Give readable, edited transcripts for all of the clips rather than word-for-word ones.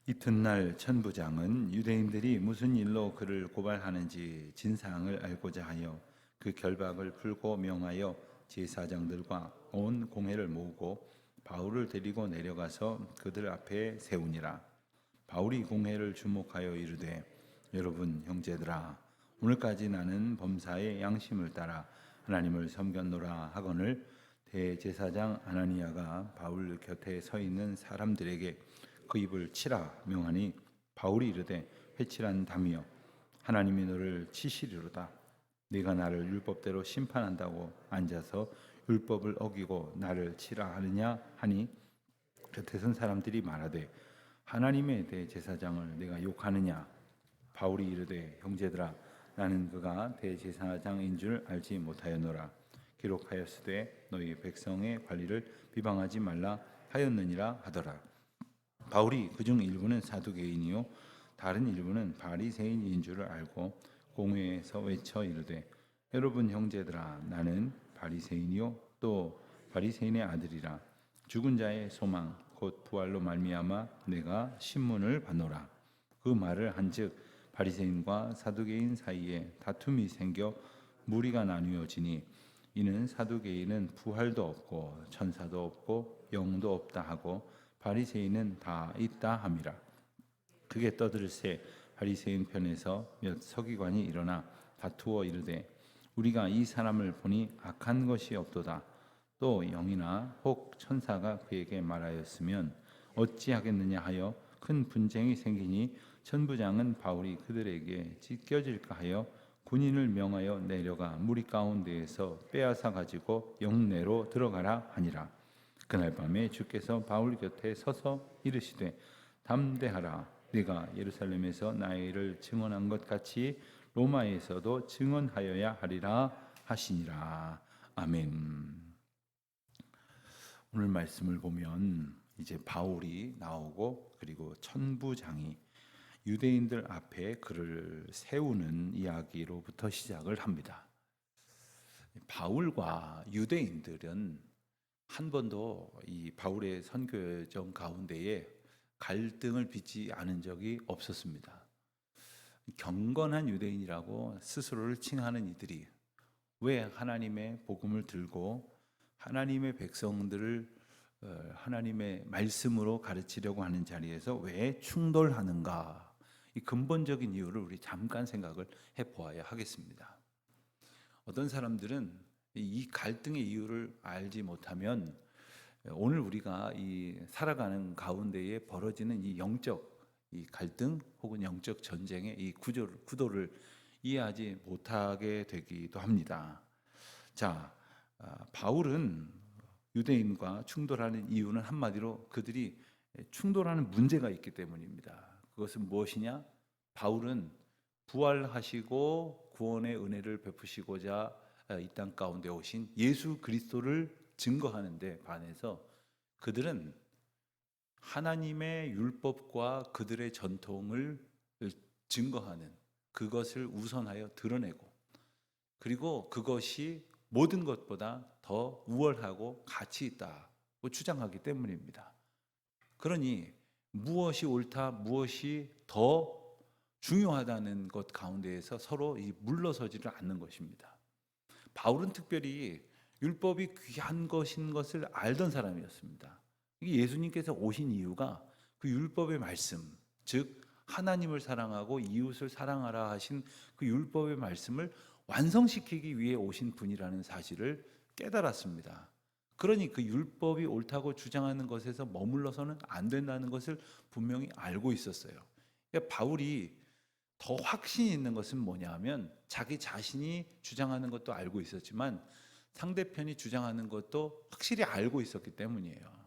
이튿날 천부장은 유대인들이 무슨 일로 그를 고발하는지 진상을 알고자 하여 그 결박을 풀고 명하여 제사장들과 온 공회를 모으고 바울을 데리고 내려가서 그들 앞에 세우니라. 바울이 공회를 주목하여 이르되, 여러분 형제들아, 오늘까지 나는 범사의 양심을 따라 하나님을 섬겼노라 하거늘 대제사장 아나니아가 바울 곁에 서 있는 사람들에게 그 입을 치라 명하니, 바울이 이르되, 회칠한 담이여, 하나님이 너를 치시리로다. 네가 나를 율법대로 심판한다고 앉아서 율법을 어기고 나를 치라 하느냐 하니, 곁에 선 사람들이 말하되, 하나님의 대제사장을 내가 욕하느냐? 바울이 이르되, 형제들아, 나는 그가 대제사장인 줄 알지 못하였노라. 기록하였으되 너희 백성의 관리를 비방하지 말라 하였느니라 하더라. 바울이 그중 일부는 사두개인이요 다른 일부는 바리새인인 줄을 알고 공회에서 외쳐 이르되, 여러분 형제들아, 나는 바리새인이요 또 바리새인의 아들이라. 죽은 자의 소망 곧 부활로 말미암아 내가 신문을 받노라. 그 말을 한즉 바리새인과 사두개인 사이에 다툼이 생겨 무리가 나뉘어지니, 이는 사두개인은 부활도 없고 천사도 없고 영도 없다 하고 바리새인은 다 있다 함이라. 그게 떠들세 바리새인 편에서 몇 서기관이 일어나 다투어 이르되, 우리가 이 사람을 보니 악한 것이 없도다. 또 영이나 혹 천사가 그에게 말하였으면 어찌하겠느냐 하여 큰 분쟁이 생기니, 천부장은 바울이 그들에게 찢겨질까 하여 군인을 명하여 내려가 무리 가운데에서 빼앗아 가지고 영내로 들어가라 하니라. 그날 밤에 주께서 바울 곁에 서서 이르시되, 담대하라. 네가 예루살렘에서 나의 일을 증언한 것 같이 로마에서도 증언하여야 하리라 하시니라. 아멘. 오늘 말씀을 보면 이제 바울이 나오고, 그리고 천부장이 유대인들 앞에 그를 세우는 이야기로부터 시작을 합니다. 바울과 유대인들은 한 번도 이 바울의 선교 여정 가운데에 갈등을 빚지 않은 적이 없었습니다. 경건한 유대인이라고 스스로를 칭하는 이들이 왜 하나님의 복음을 들고 하나님의 백성들을 하나님의 말씀으로 가르치려고 하는 자리에서 왜 충돌하는가? 이 근본적인 이유를 우리 잠깐 생각을 해보아야 하겠습니다. 어떤 사람들은 이 갈등의 이유를 알지 못하면 오늘 우리가 이 살아가는 가운데에 벌어지는 이 영적 이 갈등 혹은 영적 전쟁의 이 구도를 이해하지 못하게 되기도 합니다. 자, 바울은 유대인과 충돌하는 이유는 한마디로 그들이 충돌하는 문제가 있기 때문입니다. 그것은 무엇이냐? 바울은 부활하시고 구원의 은혜를 베푸시고자 이 땅 가운데 오신 예수 그리스도를 증거하는 데 반해서 그들은 하나님의 율법과 그들의 전통을 증거하는, 그것을 우선하여 드러내고, 그리고 그것이 모든 것보다 더 우월하고 가치 있다고 주장하기 때문입니다. 그러니 무엇이 옳다, 무엇이 더 중요하다는 것 가운데에서 서로 물러서지를 않는 것입니다. 바울은 특별히 율법이 귀한 것인 것을 알던 사람이었습니다. 예수님께서 오신 이유가 그 율법의 말씀, 즉 하나님을 사랑하고 이웃을 사랑하라 하신 그 율법의 말씀을 완성시키기 위해 오신 분이라는 사실을 깨달았습니다. 그러니 그 율법이 옳다고 주장하는 것에서 머물러서는 안 된다는 것을 분명히 알고 있었어요. 그러니까 바울이 더 확신이 있는 것은 뭐냐 하면, 자기 자신이 주장하는 것도 알고 있었지만 상대편이 주장하는 것도 확실히 알고 있었기 때문이에요.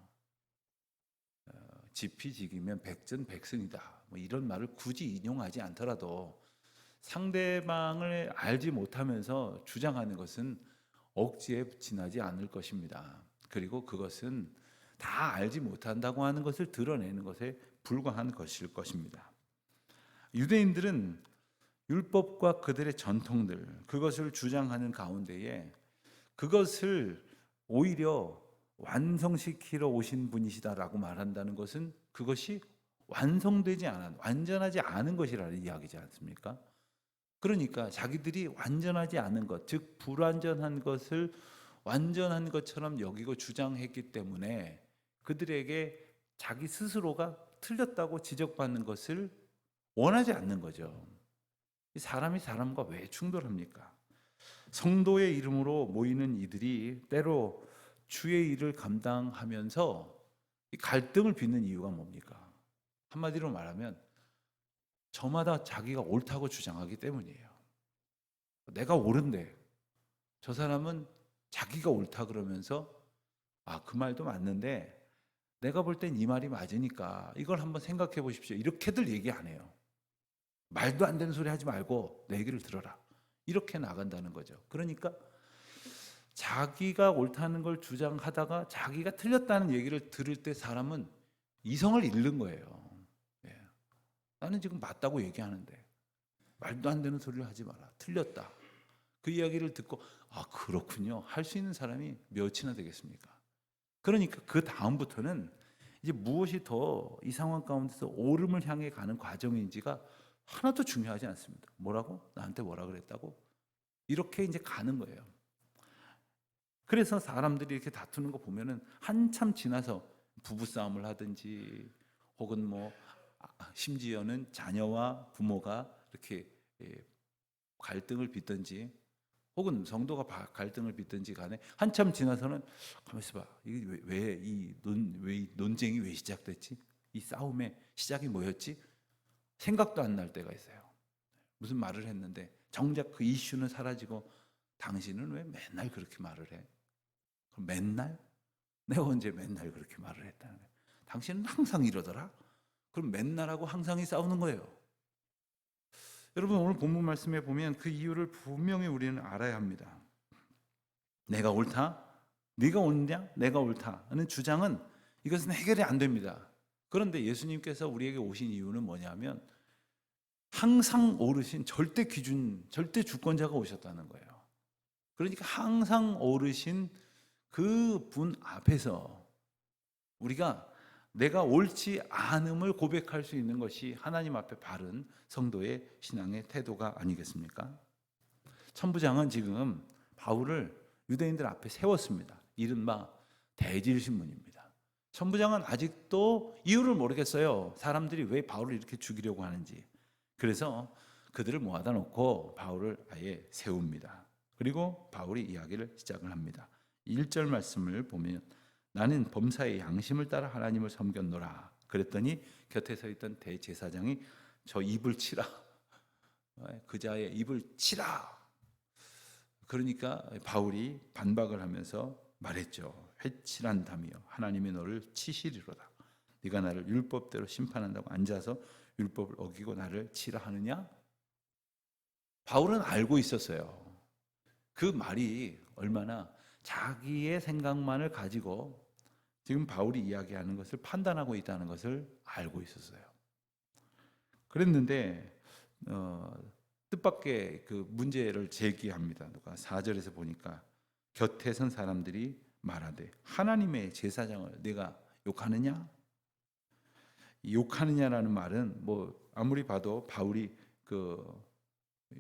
지피지기면 백전백승이다, 뭐 이런 말을 굳이 인용하지 않더라도 상대방을 알지 못하면서 주장하는 것은 억지에 지나지 않을 것입니다. 그리고 그것은 다 알지 못한다고 하는 것을 드러내는 것에 불과한 것일 것입니다. 유대인들은 율법과 그들의 전통들, 그것을 주장하는 가운데에 그것을 오히려 완성시키러 오신 분이시다라고 말한다는 것은 그것이 완성되지 않은, 완전하지 않은 것이라는 이야기지 않습니까? 그러니까 자기들이 완전하지 않은 것, 즉 불완전한 것을 완전한 것처럼 여기고 주장했기 때문에 그들에게 자기 스스로가 틀렸다고 지적받는 것을 원하지 않는 거죠. 사람이 사람과 왜 충돌합니까? 성도의 이름으로 모이는 이들이 때로 주의 일을 감당하면서 갈등을 빚는 이유가 뭡니까? 한마디로 말하면 저마다 자기가 옳다고 주장하기 때문이에요. 내가 옳은데 저 사람은 자기가 옳다 그러면서 그 말도 맞는데 내가 볼 땐 이 말이 맞으니까 이걸 한번 생각해 보십시오. 이렇게들 얘기 안 해요. 말도 안 되는 소리 하지 말고 내 얘기를 들어라. 이렇게 나간다는 거죠. 그러니까 자기가 옳다는 걸 주장하다가 자기가 틀렸다는 얘기를 들을 때 사람은 이성을 잃는 거예요. 예. 나는 지금 맞다고 얘기하는데 말도 안 되는 소리를 하지 마라. 틀렸다. 그 이야기를 듣고 그렇군요. 할 수 있는 사람이 몇이나 되겠습니까? 그러니까 그 다음부터는 이제 무엇이 더 이 상황 가운데서 옳음을 향해 가는 과정인지가 하나도 중요하지 않습니다. 뭐라고? 나한테 뭐라 그랬다고? 이렇게 이제 가는 거예요. 그래서 사람들이 이렇게 다투는 거 보면은 한참 지나서 부부싸움을 하든지 혹은 심지어는 자녀와 부모가 이렇게 갈등을 빚든지 혹은 성도가 갈등을 빚든지 간에 한참 지나서는 가만히 있어봐. 이게 왜 이 논쟁이 왜 시작됐지? 이 싸움의 시작이 뭐였지? 생각도 안 날 때가 있어요. 무슨 말을 했는데 정작 그 이슈는 사라지고 당신은 왜 맨날 그렇게 말을 해? 그럼 맨날? 내가 언제 맨날 그렇게 말을 했다는 거예요? 당신은 항상 이러더라? 그럼 맨날하고 항상이 싸우는 거예요. 여러분 오늘 본문 말씀에 보면 그 이유를 분명히 우리는 알아야 합니다. 내가 옳다? 네가 옳냐? 내가 옳다 하는 주장은 이것은 해결이 안 됩니다. 그런데 예수님께서 우리에게 오신 이유는 뭐냐면 항상 오르신 절대 기준, 절대 주권자가 오셨다는 거예요. 그러니까 항상 오르신 그 분 앞에서 우리가 내가 옳지 않음을 고백할 수 있는 것이 하나님 앞에 바른 성도의 신앙의 태도가 아니겠습니까? 천부장은 지금 바울을 유대인들 앞에 세웠습니다. 이른바 대질신문입니다. 천부장은 아직도 이유를 모르겠어요. 사람들이 왜 바울을 이렇게 죽이려고 하는지. 그래서 그들을 모아다 놓고 바울을 아예 세웁니다. 그리고 바울이 이야기를 시작을 합니다. 1절 말씀을 보면 나는 범사의 양심을 따라 하나님을 섬겼노라. 그랬더니 곁에 서 있던 대제사장이 저 입을 치라. 그자의 입을 치라. 그러니까 바울이 반박을 하면서 말했죠. 회칠한다며 하나님이 너를 치시리로다. 네가 나를 율법대로 심판한다고 앉아서 율법을 어기고 나를 치라 하느냐? 바울은 알고 있었어요. 그 말이 얼마나 자기의 생각만을 가지고 지금 바울이 이야기하는 것을 판단하고 있다는 것을 알고 있었어요. 그랬는데 뜻밖의 그 문제를 제기합니다. 누가 4절에서 보니까 곁에 선 사람들이 말하되 하나님의 제사장을 내가 욕하느냐? 욕하느냐라는 말은 아무리 봐도 바울이 그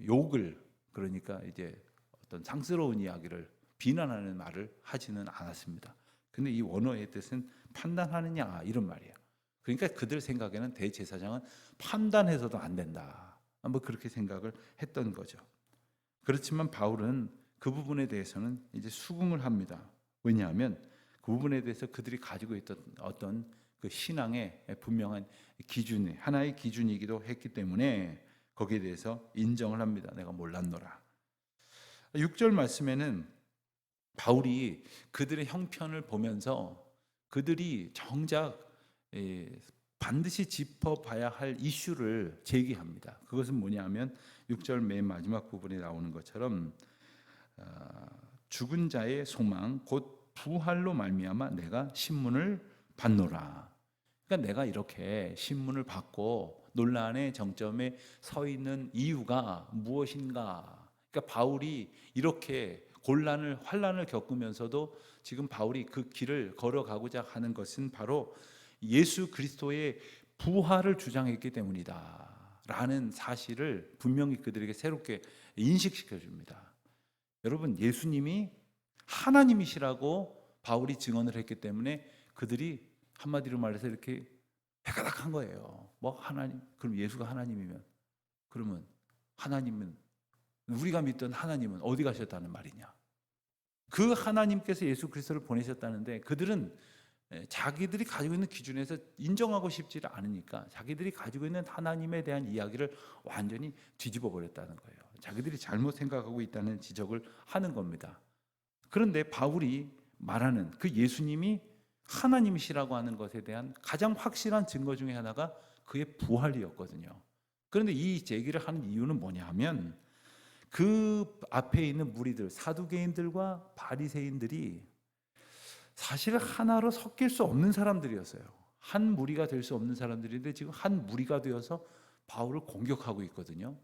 욕을 그러니까 이제 어떤 상스러운 이야기를 비난하는 말을 하지는 않았습니다. 근데 이 원어의 뜻은 판단하느냐 이런 말이에요. 그러니까 그들 생각에는 대제사장은 판단해서도 안 된다. 그렇게 생각을 했던 거죠. 그렇지만 바울은 그 부분에 대해서는 이제 수긍을 합니다. 왜냐하면 그 부분에 대해서 그들이 가지고 있던 어떤 그 신앙의 분명한 기준이 하나의 기준이기도 했기 때문에 거기에 대해서 인정을 합니다. 내가 몰랐노라. 6절 말씀에는 바울이 그들의 형편을 보면서 그들이 정작 반드시 짚어봐야 할 이슈를 제기합니다. 그것은 뭐냐면 6절 맨 마지막 부분에 나오는 것처럼 죽은 자의 소망 곧 부활로 말미암아 내가 신문을 받노라. 그러니까 내가 이렇게 신문을 받고 논란의 정점에 서 있는 이유가 무엇인가? 그러니까 바울이 이렇게 환란을 겪으면서도 지금 바울이 그 길을 걸어가고자 하는 것은 바로 예수 그리스도의 부활을 주장했기 때문이다 라는 사실을 분명히 그들에게 새롭게 인식시켜 줍니다. 여러분, 예수님이 하나님이시라고 바울이 증언을 했기 때문에 그들이 한마디로 말해서 이렇게 회가닥한 거예요. 뭐 하나님, 그럼 예수가 하나님이면, 그러면 하나님은, 우리가 믿던 하나님은 어디 가셨다는 말이냐? 그 하나님께서 예수 그리스도를 보내셨다는데 그들은 자기들이 가지고 있는 기준에서 인정하고 싶지 않으니까 자기들이 가지고 있는 하나님에 대한 이야기를 완전히 뒤집어 버렸다는 거예요. 자기들이 잘못 생각하고 있다는 지적을 하는 겁니다. 그런데 바울이 말하는 그 예수님이 하나님이시라고 하는 것에 대한 가장 확실한 증거 중에 하나가 그의 부활이었거든요. 그런데 이 제기를 하는 이유는 뭐냐 하면 그 앞에 있는 무리들, 사두개인들과 바리새인들이 사실 하나로 섞일 수 없는 사람들이었어요. 한 무리가 될 수 없는 사람들인데 지금 한 무리가 되어서 바울을 공격하고 있거든요.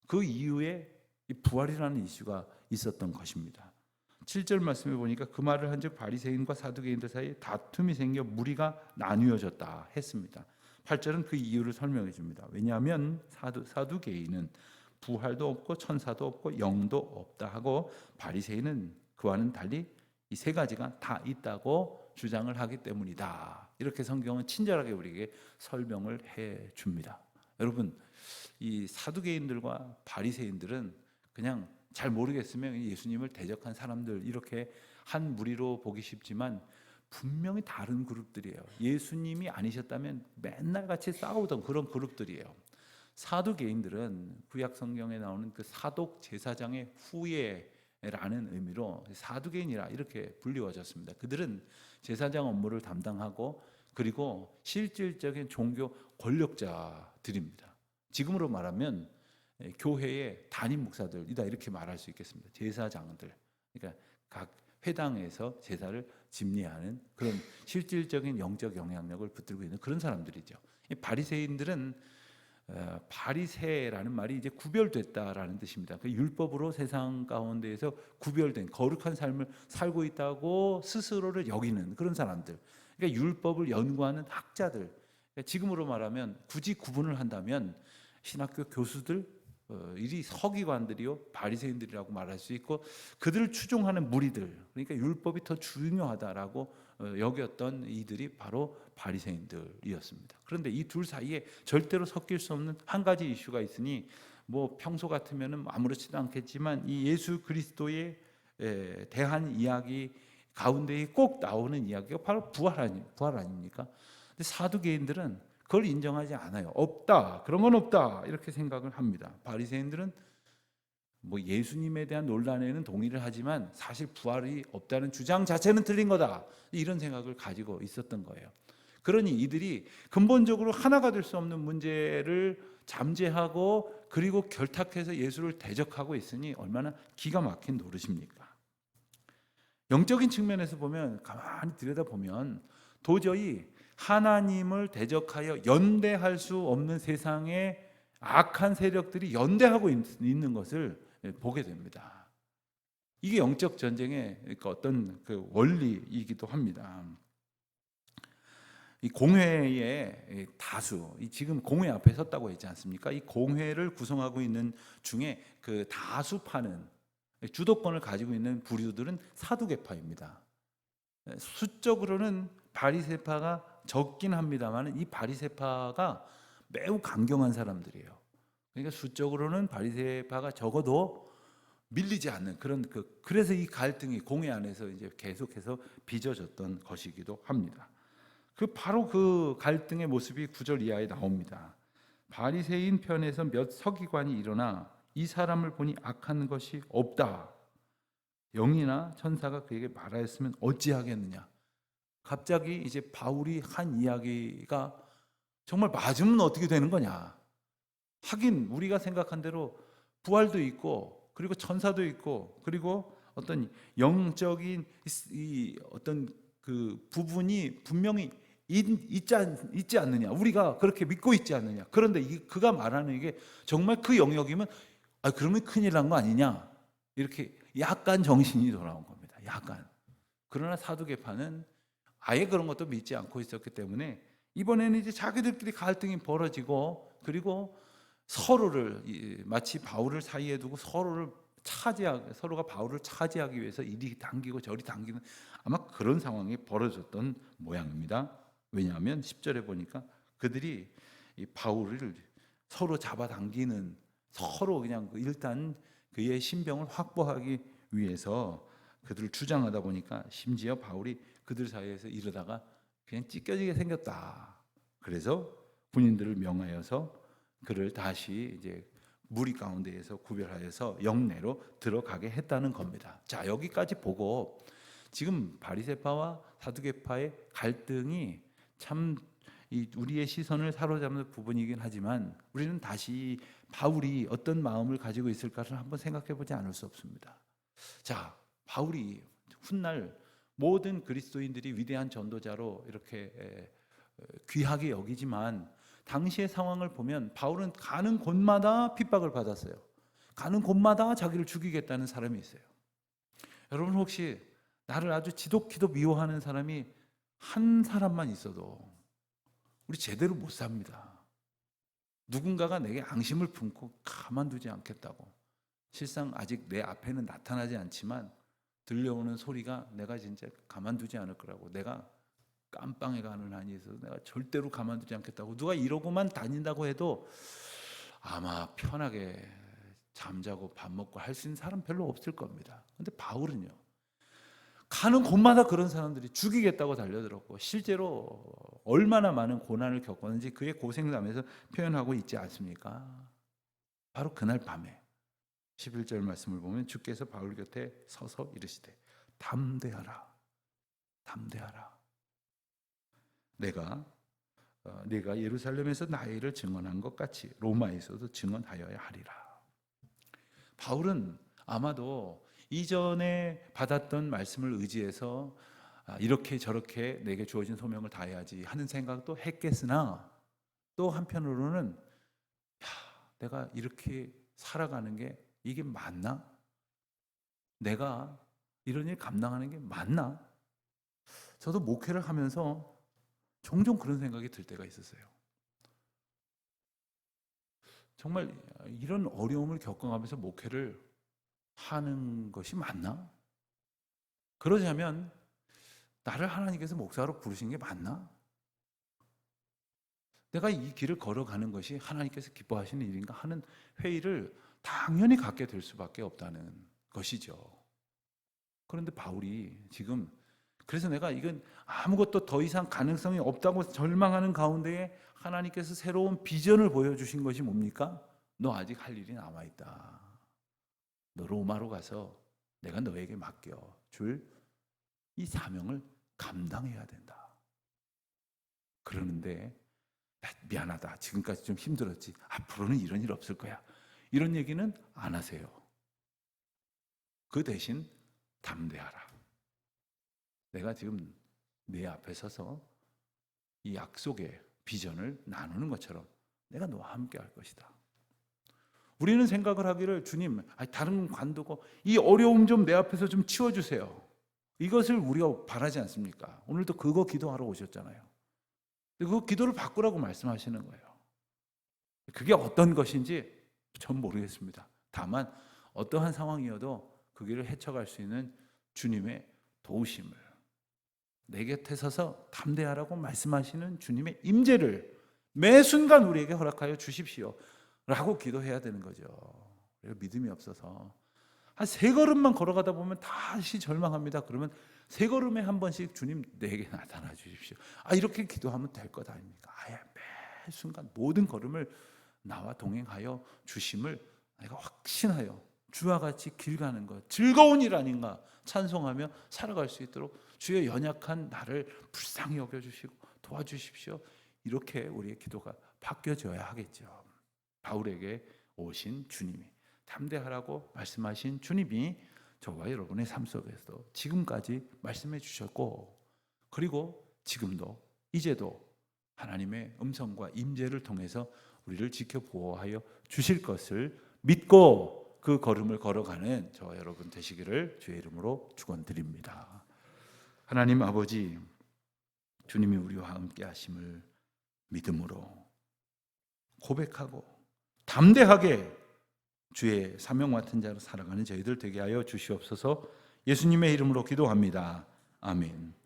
그 이후에 이 부활이라는 이슈가 있었던 것입니다. 7절 말씀에 보니까 그 말을 한즉 바리새인과 사두개인들 사이에 다툼이 생겨 무리가 나뉘어졌다 했습니다. 8절은 그 이유를 설명해 줍니다. 왜냐하면 사두개인은 부활도 없고 천사도 없고 영도 없다 하고 바리새인은 그와는 달리 이 세 가지가 다 있다고 주장을 하기 때문이다. 이렇게 성경은 친절하게 우리에게 설명을 해 줍니다. 여러분, 이 사두개인들과 바리새인들은 그냥 잘 모르겠으면 예수님을 대적한 사람들 이렇게 한 무리로 보기 쉽지만 분명히 다른 그룹들이에요. 예수님이 아니셨다면 맨날 같이 싸우던 그런 그룹들이에요. 사두개인들은 구약 성경에 나오는 그 사독 제사장의 후예라는 의미로 사두개인이라 이렇게 불리워졌습니다. 그들은 제사장 업무를 담당하고 그리고 실질적인 종교 권력자들입니다. 지금으로 말하면 교회의 담임 목사들이다 이렇게 말할 수 있겠습니다. 제사장들, 그러니까 각 회당에서 제사를 집례하는 그런 실질적인 영적 영향력을 붙들고 있는 그런 사람들이죠. 이 바리새인들은 바리새라는 말이 이제 구별됐다라는 뜻입니다. 그 율법으로 세상 가운데에서 구별된 거룩한 삶을 살고 있다고 스스로를 여기는 그런 사람들. 그러니까 율법을 연구하는 학자들. 그러니까 지금으로 말하면 굳이 구분을 한다면 신학교 교수들, 이 서기관들이요 바리새인들이라고 말할 수 있고 그들을 추종하는 무리들. 그러니까 율법이 더 중요하다라고 여겼던 이들이 바로 바리새인들이었습니다. 그런데 이 둘 사이에 절대로 섞일 수 없는 한 가지 이슈가 있으니 뭐 평소 같으면은 아무렇지도 않겠지만 이 예수 그리스도에 대한 이야기 가운데에 꼭 나오는 이야기가 바로 부활 아닙니까? 근데 사두개인들은 그걸 인정하지 않아요. 없다, 그런 건 없다 이렇게 생각을 합니다. 바리새인들은 뭐 예수님에 대한 논란에는 동의를 하지만 사실 부활이 없다는 주장 자체는 틀린 거다 이런 생각을 가지고 있었던 거예요. 그러니 이들이 근본적으로 하나가 될 수 없는 문제를 잠재하고 그리고 결탁해서 예수를 대적하고 있으니 얼마나 기가 막힌 노릇입니까? 영적인 측면에서 보면 가만히 들여다보면 도저히 하나님을 대적하여 연대할 수 없는 세상에 악한 세력들이 연대하고 있는 것을 보게 됩니다. 이게 영적 전쟁의 어떤 그 원리이기도 합니다. 이 공회의 다수, 지금 공회 앞에 섰다고 했지 않습니까? 이 공회를 구성하고 있는 중에 그 다수파는 주도권을 가지고 있는 부류들은 사두개파입니다. 수적으로는 바리새파가 적긴 합니다만 이 바리새파가 매우 강경한 사람들이에요. 그러니까 수적으로는 바리새파가 적어도 밀리지 않는 그런 그래서 이 갈등이 공회 안에서 이제 계속해서 빚어졌던 것이기도 합니다. 바로 그 갈등의 모습이 9절 이하에 나옵니다. 바리새인 편에서 몇 서기관이 일어나 이 사람을 보니 악한 것이 없다. 영이나 천사가 그에게 말하였으면 어찌하겠느냐. 갑자기 이제 바울이 한 이야기가 정말 맞으면 어떻게 되는 거냐. 하긴 우리가 생각한 대로 부활도 있고 그리고 천사도 있고 그리고 어떤 영적인 이 어떤 그 부분이 분명히 있지 않느냐. 우리가 그렇게 믿고 있지 않느냐. 그런데 그가 말하는 이게 정말 그 영역이면 그러면 큰일 난 거 아니냐. 이렇게 약간 정신이 돌아온 겁니다. 약간. 그러나 사두개파는 아예 그런 것도 믿지 않고 있었기 때문에 이번에는 이제 자기들끼리 갈등이 벌어지고, 그리고 서로를 마치 바울을 사이에 두고 서로가 바울을 차지하기 위해서 이리 당기고 저리 당기는 아마 그런 상황이 벌어졌던 모양입니다. 왜냐하면 10절에 보니까 그들이 이 바울을 서로 잡아당기는, 서로 그냥 일단 그의 신병을 확보하기 위해서 그들을 주장하다 보니까 심지어 바울이 그들 사이에서 이러다가 그냥 찢겨지게 생겼다. 그래서 군인들을 명하여서 그를 다시 이제 무리 가운데에서 구별하여서 영내로 들어가게 했다는 겁니다. 자, 여기까지 보고 지금 바리새파와 사두개파의 갈등이 참 우리의 시선을 사로잡는 부분이긴 하지만, 우리는 다시 바울이 어떤 마음을 가지고 있을까를 한번 생각해 보지 않을 수 없습니다. 자, 바울이 훗날 모든 그리스도인들이 위대한 전도자로 이렇게 귀하게 여기지만, 당시의 상황을 보면 바울은 가는 곳마다 핍박을 받았어요. 가는 곳마다 자기를 죽이겠다는 사람이 있어요. 여러분, 혹시 나를 아주 지독히도 미워하는 사람이 한 사람만 있어도 우리 제대로 못 삽니다. 누군가가 내게 앙심을 품고 가만두지 않겠다고. 실상 아직 내 앞에는 나타나지 않지만 들려오는 소리가 내가 진짜 가만두지 않을 거라고, 내가 깜빵에 가는 한이 있어서 내가 절대로 가만두지 않겠다고, 누가 이러고만 다닌다고 해도 아마 편하게 잠자고 밥 먹고 할 수 있는 사람 별로 없을 겁니다. 근데 바울은요, 가는 곳마다 그런 사람들이 죽이겠다고 달려들었고, 실제로 얼마나 많은 고난을 겪었는지 그의 고생담에서 표현하고 있지 않습니까? 바로 그날 밤에 11절 말씀을 보면 주께서 바울 곁에 서서 이르시되 담대하라, 담대하라. 네가 예루살렘에서 나의 일을 증언한 것 같이 로마에서도 증언하여야 하리라. 바울은 아마도 이전에 받았던 말씀을 의지해서 이렇게 저렇게 내게 주어진 소명을 다해야지 하는 생각도 했겠으나, 또 한편으로는 내가 이렇게 살아가는 게 이게 맞나? 내가 이런 일 감당하는 게 맞나? 저도 목회를 하면서 종종 그런 생각이 들 때가 있었어요. 정말 이런 어려움을 겪어가면서 목회를 하는 것이 맞나? 그러자면 나를 하나님께서 목사로 부르신 게 맞나? 내가 이 길을 걸어가는 것이 하나님께서 기뻐하시는 일인가 하는 회의를 당연히 갖게 될 수밖에 없다는 것이죠. 그런데 바울이 지금, 그래서 내가 이건 아무것도 더 이상 가능성이 없다고 절망하는 가운데에 하나님께서 새로운 비전을 보여주신 것이 뭡니까? 너 아직 할 일이 남아있다. 너 로마로 가서 내가 너에게 맡겨줄 이 사명을 감당해야 된다. 그러는데 미안하다, 지금까지 좀 힘들었지, 앞으로는 이런 일 없을 거야, 이런 얘기는 안 하세요. 그 대신 담대하라. 내가 지금 내 앞에 서서 이 약속의 비전을 나누는 것처럼 내가 너와 함께 할 것이다. 우리는 생각을 하기를, 주님, 다른 관두고 이 어려움 좀 내 앞에서 좀 치워주세요, 이것을 우리가 바라지 않습니까? 오늘도 그거 기도하러 오셨잖아요. 그 기도를 바꾸라고 말씀하시는 거예요. 그게 어떤 것인지 전 모르겠습니다. 다만 어떠한 상황이어도 그 길을 헤쳐갈 수 있는 주님의 도우심을, 내 곁에 서서 담대하라고 말씀하시는 주님의 임재를 매 순간 우리에게 허락하여 주십시오 라고 기도해야 되는 거죠. 믿음이 없어서 한 3걸음만 걸어가다 보면 다시 절망합니다. 그러면 3걸음에 한 번씩 주님 내게 나타나 주십시오, 이렇게 기도하면 될 것 아닙니까? 아예 매 순간 모든 걸음을 나와 동행하여 주심을 내가 확신하여 주와 같이 길 가는 것, 즐거운 일 아닌가 찬송하며 살아갈 수 있도록 주의 연약한 나를 불쌍히 여겨주시고 도와주십시오, 이렇게 우리의 기도가 바뀌어져야 하겠죠. 바울에게 오신 주님이, 담대하라고 말씀하신 주님이 저와 여러분의 삶 속에서 지금까지 말씀해 주셨고, 그리고 지금도 이제도 하나님의 음성과 임재를 통해서 우리를 지켜 보호하여 주실 것을 믿고 그 걸음을 걸어가는 저와 여러분 되시기를 주의 이름으로 축원드립니다. 하나님 아버지, 주님이 우리와 함께 하심을 믿음으로 고백하고 담대하게 주의 사명 맡은 자로 살아가는 저희들 되게 하여 주시옵소서. 예수님의 이름으로 기도합니다. 아멘.